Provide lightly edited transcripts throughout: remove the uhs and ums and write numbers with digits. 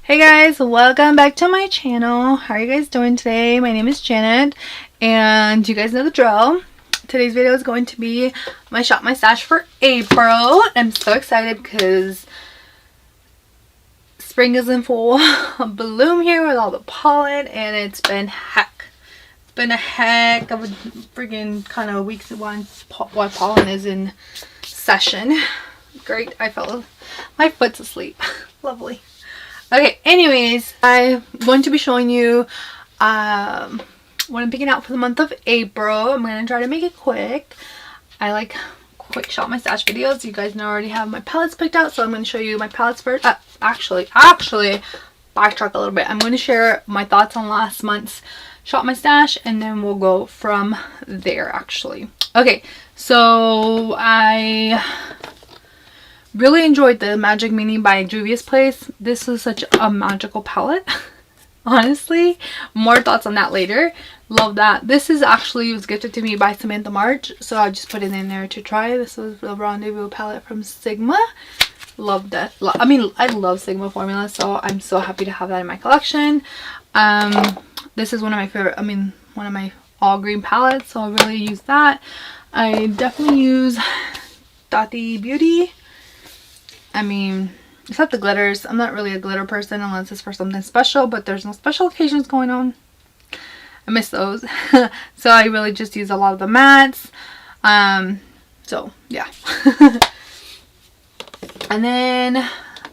Hey guys, welcome back to my channel. How are you guys doing today? My name is Janet and you guys know the drill. Today's video is going to be my shop my stash for April. I'm so excited because spring is in full bloom here with all the pollen, and it's been a heck of a freaking kind of weeks while pollen is in session. Great, I fell, my foot's asleep. Lovely. Okay, anyways, I'm going to be showing you what I'm picking out for the month of April. I'm going to try to make it quick. I like quick shop my stash videos. You guys know I already have my palettes picked out, so I'm going to show you my palettes first. Actually, backtrack a little bit. I'm going to share my thoughts on last month's shop my stash, and then we'll go from there actually. Okay, so I really enjoyed the Magic Mini by Juvia's Place. This is such a magical palette. Honestly, more thoughts on that later. Love that. This is actually was gifted to me by Samantha March, so I just put it in there to try. This was the Rendezvous palette from Sigma. Love that. I mean, I love Sigma formula, so I'm so happy to have that in my collection. This is one of my favorite, one of my all green palettes, so I really use that. I definitely use Dottie Beauty. Except the glitters. I'm not really a glitter person unless it's for something special, but there's no special occasions going on. I miss those. So I really just use a lot of the mattes. So yeah. And then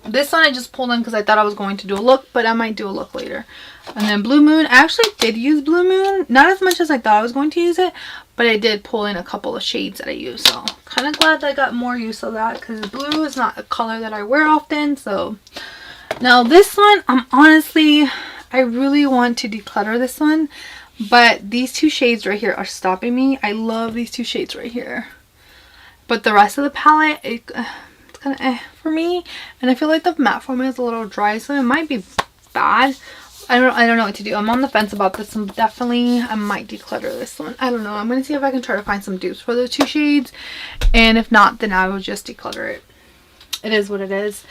this one I just pulled in because I thought I was going to do a look, but I might do a look later. And then Blue Moon. I actually did use Blue Moon. Not as much as I thought I was going to use it, but I did pull in a couple of shades that I use. So kind of glad that I got more use of that because blue is not a color that I wear often. So now this one, I really want to declutter this one, but these two shades right here are stopping me. I love these two shades right here, but the rest of the palette, it's kind of for me, and I feel like the matte formula is a little dry, so it might be bad. I don't know what to do. I'm on the fence about this one. Definitely I might declutter this one. I don't know. I'm going to see if I can try to find some dupes for those two shades, and if not, then I will just declutter it. It is what it is.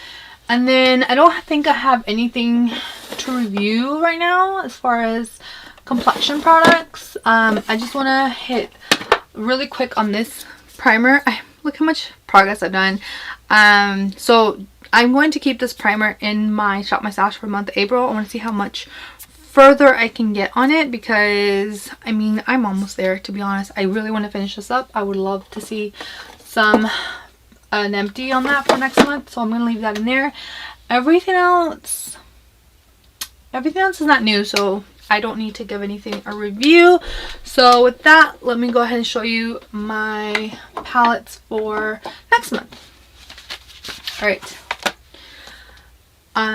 And then I don't think I have anything to review right now as far as complexion products. I just want to hit really quick on this primer. Look how much progress I've done. So I'm going to keep this primer in my shop my stash for the month of April. I want to see how much further I can get on it because I'm almost there, to be honest. I really want to finish this up. I would love to see an empty on that for next month, so I'm going to leave that in there. Everything else is not new, so I don't need to give anything a review. So with that, let me go ahead and show you my palettes for next month. Alright.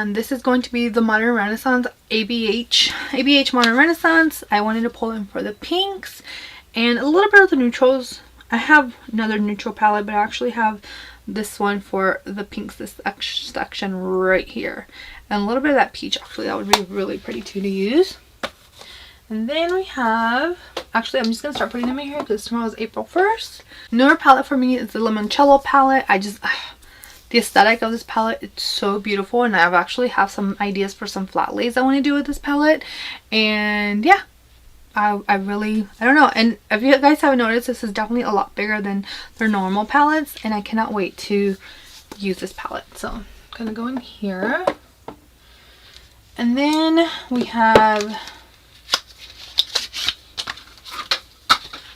This is going to be the Modern Renaissance ABH Modern Renaissance. I wanted to pull in for the pinks and a little bit of the neutrals. I have another neutral palette, but I actually have this one for the pinks, this section right here. And a little bit of that peach, actually. That would be really pretty too to use. And then we have, actually I'm just going to start putting them in here because tomorrow is April 1st. Newer palette for me is the Limoncello palette. The aesthetic of this palette, it's so beautiful, and I've actually have some ideas for some flat lays I want to do with this palette. And yeah, I don't know. And if you guys haven't noticed, this is definitely a lot bigger than their normal palettes, and I cannot wait to use this palette. So I'm gonna go in here, and then we have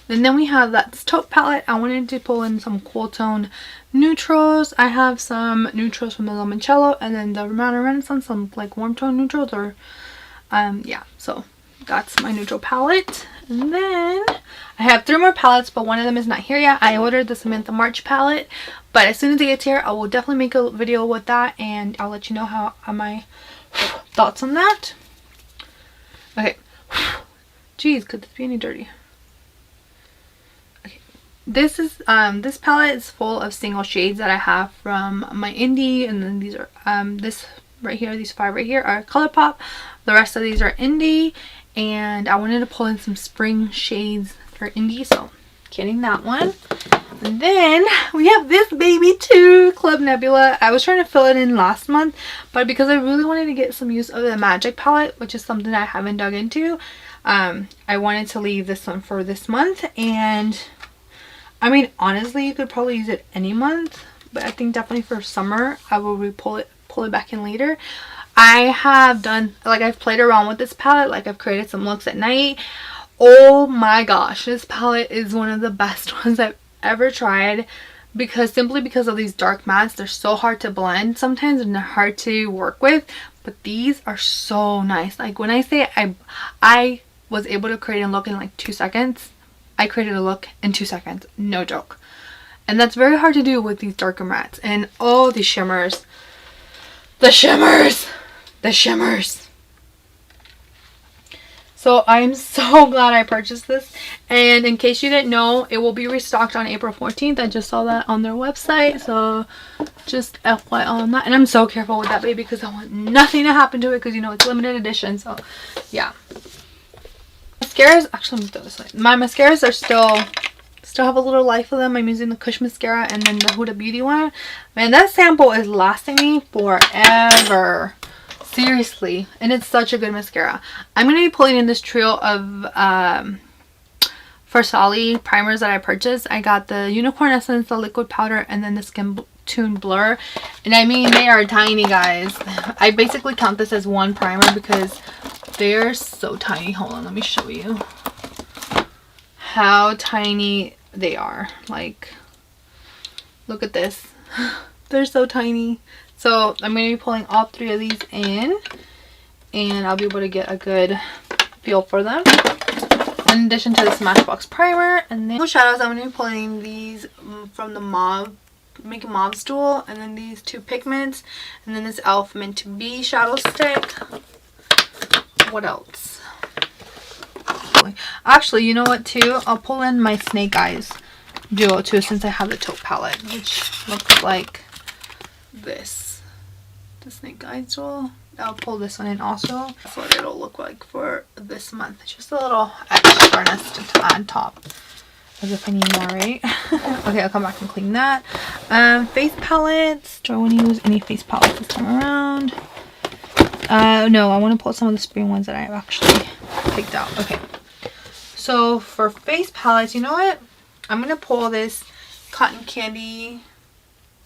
that taupe palette. I wanted to pull in some cool tone neutrals. I have some neutrals from the Limoncello, and then the Modern Renaissance, some like warm tone neutrals, or yeah, so that's my neutral palette. And then I have 3 more palettes, but one of them is not here yet. I ordered the Samantha March palette, but as soon as it gets here, I will definitely make a video with that, and I'll let you know how my thoughts on that. Okay. Jeez, could this be any dirty? This is this palette is full of single shades that I have from my indie, and then these are this right here, these 5 right here are ColourPop. The rest of these are indie, and I wanted to pull in some spring shades for indie, so Getting that one. And then we have this baby too, Club Nebula. I was trying to fill it in last month, but because I really wanted to get some use of the Magic palette, which is something I haven't dug into, I wanted to leave this one for this month. And I mean, honestly, you could probably use it any month, but I think definitely for summer I will pull it back in later. I have done, like, I've played around with this palette, like I've created some looks at night. Oh my gosh, this palette is one of the best ones I've ever tried, because simply because of these dark mattes, they're so hard to blend sometimes and they're hard to work with, but these are so nice. Like, when I say I was able to create a look in like 2 seconds, I created a look in 2 seconds, no joke. And that's very hard to do with these darker mattes. And oh, these shimmers, the shimmers. So I'm so glad I purchased this. And in case you didn't know, it will be restocked on April 14th. I just saw that on their website. So just FYI on that. And I'm so careful with that baby because I want nothing to happen to it, because you know it's limited edition. So yeah. Mascaras, actually, let me throw this away. My mascaras are still have a little life of them. I'm using the Kush mascara and then the Huda Beauty one. Man, that sample is lasting me forever. Seriously. And it's such a good mascara. I'm going to be pulling in this trio of Farsali primers that I purchased. I got the Unicorn Essence, the liquid powder, and then the Skin Tune Blur. And I mean, they are tiny, guys. I basically count this as one primer because they're so tiny. Hold on, let me show you how tiny they are. Like, look at this. They're so tiny. So I'm going to be pulling all 3 of these in, and I'll be able to get a good feel for them. In addition to the Smashbox primer, and then shadows, I'm going to be pulling these from the Make Mauve Stool, and then these 2 pigments, and then this e.l.f. Meant to Be shadow stick. What else? Actually, you know what too? I'll pull in my Snake Eyes duo too, since I have the taupe palette, which looks like this. The Snake Eyes duo. I'll pull this one in also. That's what it'll look like for this month. Just a little extraness to add top. As if I need more, right? Okay, I'll come back and clean that. Face palettes. Do I want to use any face palettes this time around? No, I want to pull some of the spring ones that I have actually picked out. Okay. So for face palettes, you know what? I'm going to pull this Cotton Candy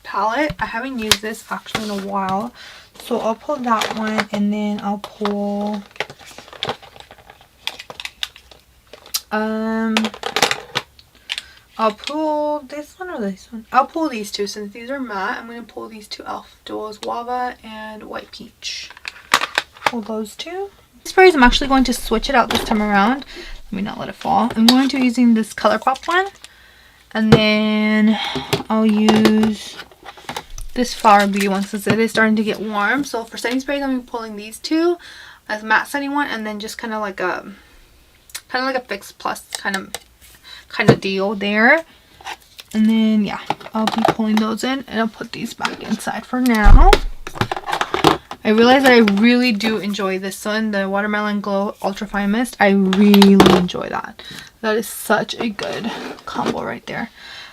palette. I haven't used this actually in a while. So I'll pull that one, and then I'll pull this one or this one. I'll pull these 2 since these are matte. I'm going to pull these 2 e.l.f. duos, Guava and White Peach. Pull those 2. Sprays, I'm actually going to switch it out this time around. Let me not let it fall. I'm going to be using this ColourPop one, and then I'll use this Flower Beauty one since it is starting to get warm. So for setting sprays, I'm going to be pulling these 2 as matte setting one, and then just kind of like a Fix Plus kind of deal there. And then yeah, I'll be pulling those in, and I'll put these back inside for now. I realize that I really do enjoy this one, the Watermelon Glow Ultra Fine Mist. I really enjoy that. That is such a good combo right there.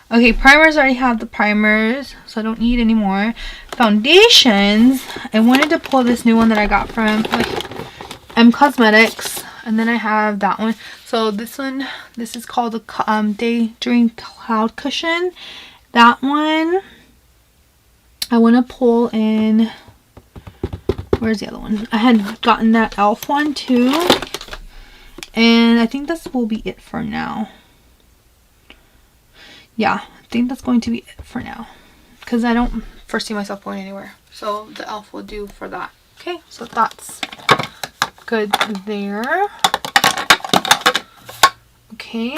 Okay, primers, I already have the primers, so I don't need any more. Foundations, I wanted to pull this new one that I got from M Cosmetics, and then I have that one. So this one, this is called the Daydream Cloud Cushion. That one, I want to pull in. Where's the other one? I had gotten that e.l.f. one too. And I think this will be it for now. Yeah, I think that's going to be it for now. Because I don't foresee myself going anywhere. So the e.l.f. will do for that. Okay, so that's good there. Okay.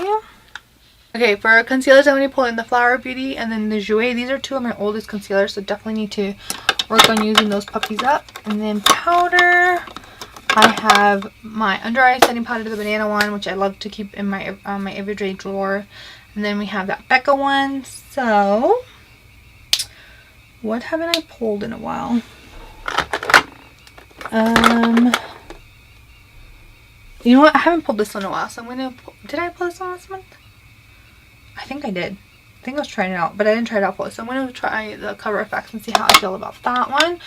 Okay, for concealers, I'm going to pull in the Flower Beauty and then the Jouer. These are 2 of my oldest concealers, so definitely need to work on using those puppies up. And then powder, I have my under eye setting powder, the banana one, which I love to keep in my everyday drawer. And then we have that Becca one. So what haven't I pulled in a while? You know what? I haven't pulled this one in a while, so I'm gonna pull. Did I pull this one last month? I think I did. I think I was trying it out, but I didn't try it out fully. So I'm going to try the Cover FX and see how I feel about that one.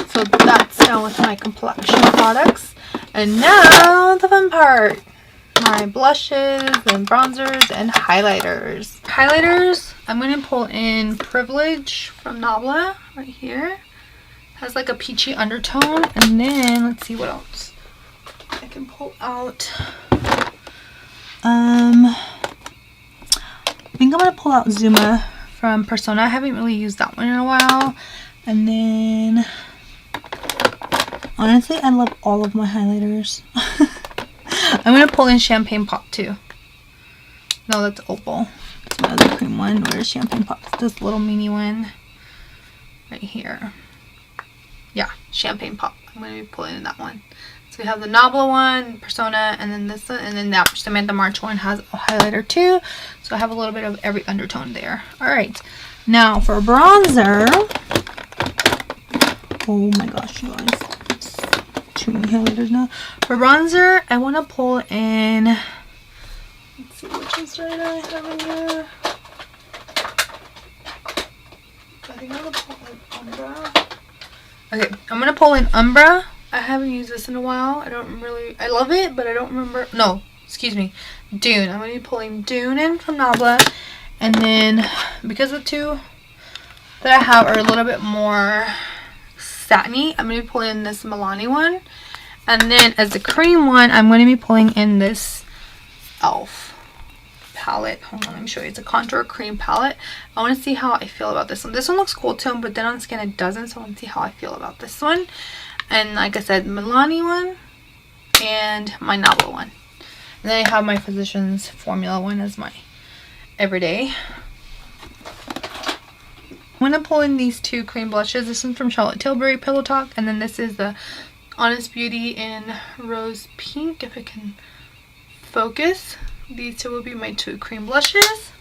So that's done with my complexion products. And now the fun part. My blushes and bronzers and highlighters. Highlighters, I'm going to pull in Privilege from Nabla right here. Has like a peachy undertone. And then let's see what else I can pull out. I think I'm going to pull out Zuma from Persona. I haven't really used that one in a while. And then, honestly, I love all of my highlighters. I'm going to pull in Champagne Pop too. No, that's Opal. That's my other cream one. Where's Champagne Pop? It's this little mini one right here. Yeah, Champagne Pop. I'm going to be pulling in that one. So we have the Nabla one, Persona, and then this one, and then that Samantha March one has a highlighter too. So I have a little bit of every undertone there. Alright, now for bronzer. Oh my gosh, you guys. Too many highlighters now. For bronzer, I want to pull in, let's see which ones do I have in here. I think I'm going to pull in Umbra. Okay, I'm going to pull in Umbra. I haven't used this in a while. I love it, but I don't remember. No, excuse me. Dune. I'm going to be pulling Dune in from Nabla. And then, because the two that I have are a little bit more satiny, I'm going to be pulling in this Milani one. And then, as the cream one, I'm going to be pulling in this e.l.f. palette. Hold on, let me show you. It's a contour cream palette. I want to see how I feel about this one. This one looks cool tone, but then on skin it doesn't. So I want to see how I feel about this one. And like I said, Milani one and my Nabla one. And then I have my Physicians Formula one as my everyday. I'm going to pull in these two cream blushes. This one's from Charlotte Tilbury, Pillow Talk. And then this is the Honest Beauty in Rose Pink, if it can focus. These two will be my two cream blushes.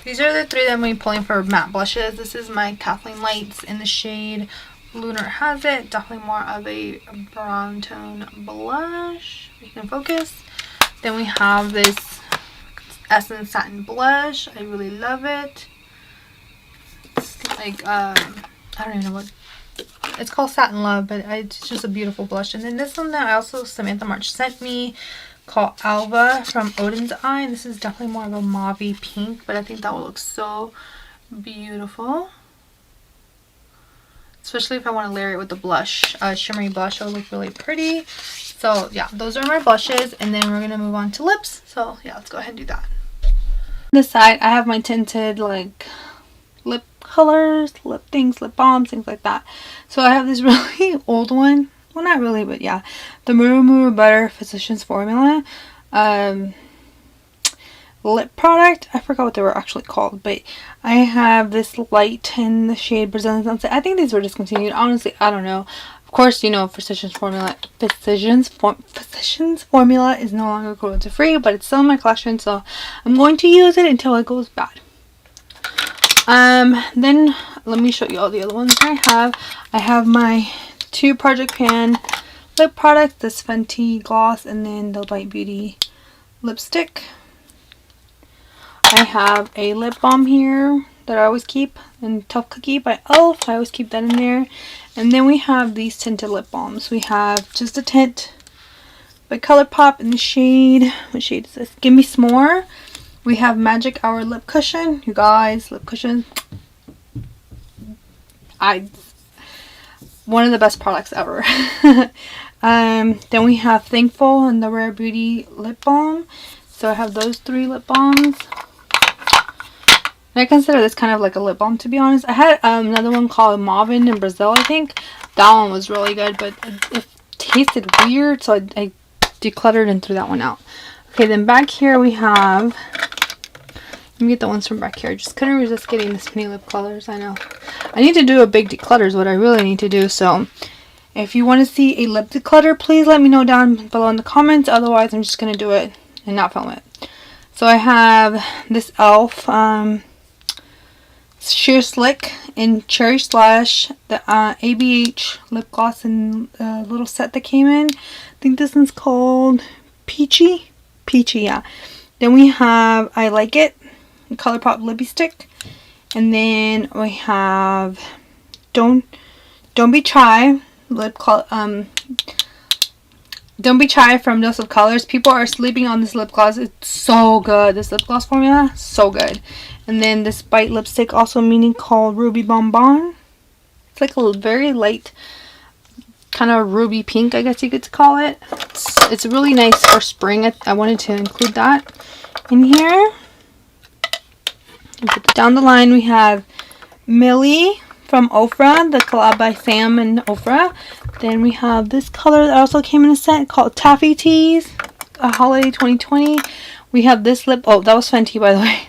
These are the three that I'm going to be pulling for matte blushes. This is my Kathleen Lights in the shade Lunar Has It. Definitely more of a brown tone blush. You can focus. Then we have this Essence Satin Blush. I really love it. It's like, I don't even know what. It's called Satin Love, but it's just a beautiful blush. And then this one that I also Samantha March sent me, called Alva from Odin's Eye. And this is definitely more of a mauve pink, but I think that will look so beautiful. Especially if I want to layer it with the blush, shimmery blush, it'll look really pretty. So yeah, those are my blushes, and then we're gonna move on to lips. So yeah, let's go ahead and do that. On the side, I have my tinted like lip colors, lip things, lip balms, things like that. So I have this really old one. Well, not really, but yeah, the Muru Muru Butter Physicians Formula lip product. I forgot what they were actually called, but I have this light in the shade Brazilian Sunset. I think these were discontinued. Honestly, I don't know. Of course, you know, Physicians Formula is no longer cruelty free, but it's still in my collection, so I'm going to use it until it goes bad. Then let me show you all the other ones I have. I have my two Project Pan lip products, this Fenty gloss and then the Light Beauty lipstick. I have a lip balm here that I always keep, and Tough Cookie by e.l.f. I always keep that in there. And then we have these tinted lip balms. We have Just a Tint by ColourPop in the shade, what shade is this? Give Me S'more. We have Magic Hour lip cushion. You guys, lip cushion. One of the best products ever. Then we have Thankful and the Rare Beauty lip balm. So I have those three lip balms. And I consider this kind of like a lip balm, to be honest. I had another one called Mauvin in Brazil, I think. That one was really good, but it tasted weird, so I decluttered and threw that one out. Okay, then back here we have, let me get the ones from back here. I just couldn't resist getting this many lip colors. I know. I need to do a big declutter is what I really need to do. So if you want to see a lip declutter, please let me know down below in the comments. Otherwise, I'm just going to do it and not film it. So I have this e.l.f. Sheer Slick in Cherry Slash, the ABH lip gloss and little set that came in. I think this one's called Peachy. Peachy, yeah. Then we have I Like It, ColourPop Lippy Stick. And then we have Don't Be Shy Don't Be Shy from Dose of Colors. People are sleeping on this lip gloss. It's so good. This lip gloss formula, so good. And then this Bite lipstick, also meaning called Ruby Bonbon. It's like a very light kind of ruby pink, I guess you could call it. It's really nice for spring. I wanted to include that in here. Down the line we have Millie from Ofra, the collab by Sam and Ofra. Then we have this color that also came in a set called Taffy Tease, Holiday 2020. We have this lip, oh that was Fenty by the way.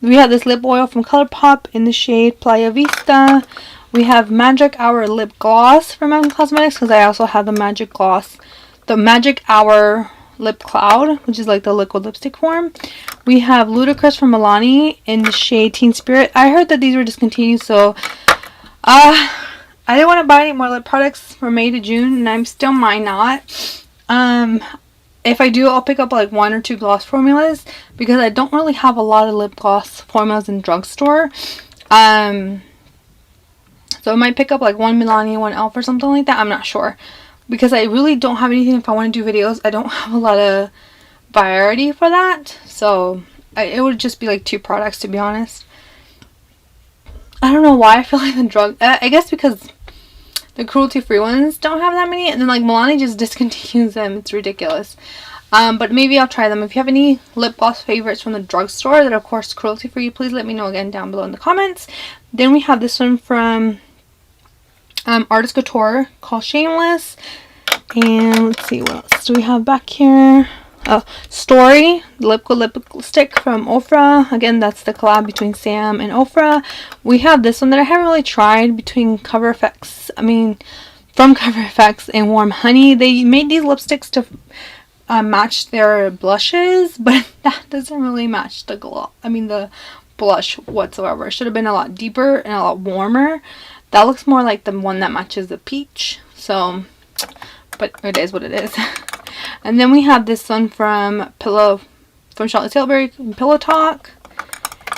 We have this lip oil from ColourPop in the shade Playa Vista. We have Magic Hour lip gloss from Mountain Cosmetics, because I also have the Magic Hour lip cloud, which is like the liquid lipstick form. We have Ludacris from Milani in the shade Teen Spirit. I heard that these were discontinued, so I didn't want to buy any more lip products from May to June, and I'm still might not. If I do, I'll pick up like 1 or 2 gloss formulas, because I don't really have a lot of lip gloss formulas in drugstore. So I might pick up like 1 Milani, 1 e.l.f. or something like that. I'm not sure, because I really don't have anything. If I want to do videos, I don't have a lot of variety for that, so it would just be like 2 products, to be honest. I don't know why I feel like I guess because the cruelty-free ones don't have that many, and then like Milani just discontinues them. It's ridiculous. But maybe I'll try them. If you have any lip gloss favorites from the drugstore that are of course cruelty-free, please let me know again down below in the comments. Then we have this one from Artist Couture called Shameless. And let's see, what else do we have back here? Story, liquid lipstick from Ofra. Again, that's the collab between Sam and Ofra. We have this one that I haven't really tried, between from Cover FX and Warm Honey. They made these lipsticks to match their blushes, but that doesn't really match the the blush whatsoever. It should have been a lot deeper and a lot warmer. That looks more like the one that matches the peach. So, but it is what it is. And then we have this one from Charlotte Tilbury, Pillow Talk.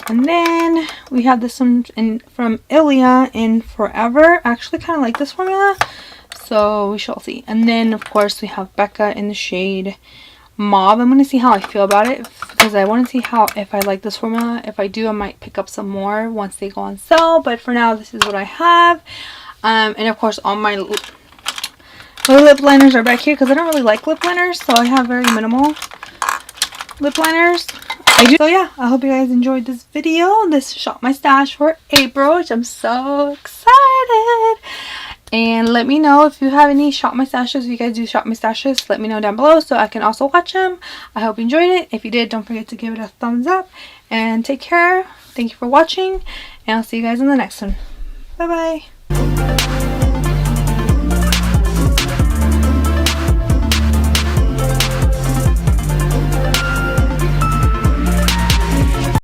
And then we have this one from Ilia in Forever. I actually kind of like this formula, so we shall see. And then of course we have Becca in the shade Mauve. I'm going to see how I feel about it, because I want to see if I like this formula. If I do, I might pick up some more once they go on sale, but for now this is what I have. And of course all my lip liners are back here, because I don't really like lip liners, so I have very minimal lip liners. So yeah, I hope you guys enjoyed this video. This Shop My Stash for April, which I'm so excited. And let me know if you have any Shop My Stashes. If you guys do Shop My Stashes, let me know down below so I can also watch them. I hope you enjoyed it. If you did, don't forget to give it a thumbs up. And take care. Thank you for watching. And I'll see you guys in the next one. Bye bye.